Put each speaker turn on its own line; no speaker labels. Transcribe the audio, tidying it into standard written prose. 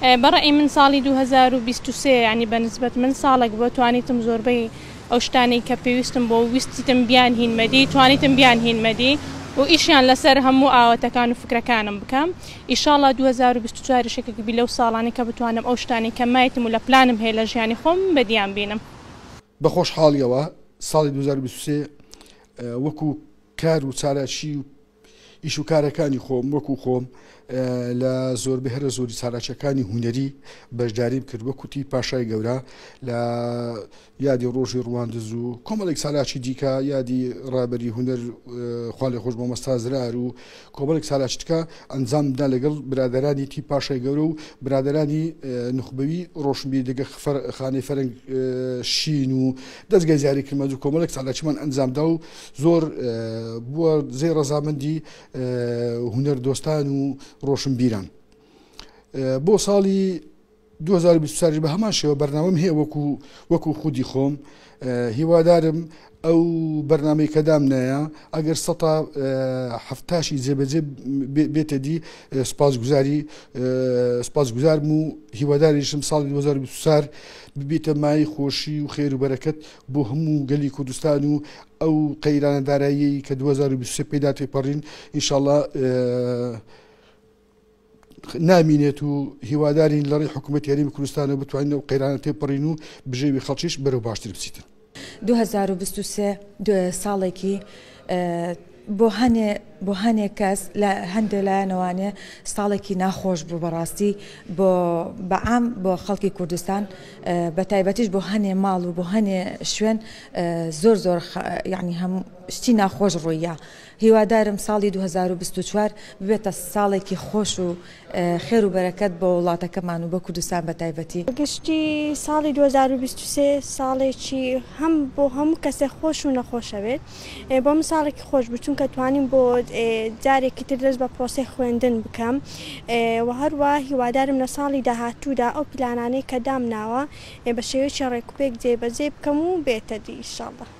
بەڕێی من ساڵی 2023 ینی بەنسبەت من ساڵێک بۆ توانیتم زۆربەی ئەو شتانەی کە پێویستم بۆ ویستیتم بیان هینمەدی توانیتم بیان هینمەدی و ئیشیان لەسەر هەموو ئاواتەکان و فکرەکانم بکەم. ئیشاڵڵا 2024 شێکێکی بی لەو ساڵانی کە بتوانم ئەو شتانی کە مایتم و لە پلانم هەیە لە ژیانی خۆم بەدیان بینم.
بە خۆشحاڵیەوە ساڵی 2023 وەکو کار و چالاکی و ئیش و کارەکانی خۆم وەکو خۆم لە زۆربەی هەرە زۆری چالاکیەکانی هونەری بەشداریم کرد وەکوتی پاشای گەورە لە یادی ڕۆژی ڕواندز و کۆمەڵێک سالاکی دیکە یادی ڕابەری هونەر خوا لێ خۆش مامۆستا زرار و کۆمەڵێک سالاکی دیکە ئەنجامدا لەگەڵ برادەرانی تی پاشای گەورە و برادەرانی نخبەوی ڕۆشنبیر دەگە خانەی فەرەنگ شین و دەستگای زاریکردن و کۆمەڵێک سالاکیمان ئەنجامدا و زۆر بووە زێ ڕەزامەندی هونەر دۆستان و ڕۆشنبیران. بۆ ساڵی 2024 بە هەمان شێوە بەرنامەم هەیە وەکو خودی خۆم هیوادارم ئەو بەرنامەی کەدام نایە ئەگەر سەتا هەفتاشی جێبەجێ بێتە دی سپاسگوزارم و هیواداریشم ساڵی 2024 ببێتە مای خۆشی و خێر و بەرەکەت بۆ هەموو گەلی کوردستان و ئەو قەیرانە دارایی کە 2023 پێدا تێپەڕین ئینشاڵڵا نامینێت و هیوادارین لە ڕێی حکوومەت یاریمی کوردستانە بتوانین ئەو قەیرانە تێپەڕین و بژێوی خەڵکیش بەرەو باشتر بچیتن.
2023 ساڵێکی بۆ هەنێک کەس لە هەندێک لایەنەوانێ ساڵێکی ناخۆش بوو بەڕاستی بەعام بۆ خەڵکی کوردستان بە تایبەتیش بۆ هەنێ ماڵ و بۆ هەنێ شوێن زۆر یعنی هەموو شتی ناخۆش ڕوویە. هیوادارم ساڵی 2024 ببێتە ساڵێکی خۆش و خێر و بەرەکەت بۆ وڵاتەکەمان و بە کوردستان بە تایبەتی.
گشتی ساڵی 2023 ساڵێکی بۆ هەموو کەسێک خۆش و نەخۆشەوێت. بۆ من ساڵێکی خۆش بوو چونکە توانیم بۆ جارێکی تر دەست بە پرۆسەی خوێندن بکەم و هەروە هیوادارم لە ساڵی داهاتوودا ئەو پلانانەی کە دامناوە بە شێوەیەکی ڕێکوپێک جێبەجێ بکەم و بێتە دی ئینشاڵڵا.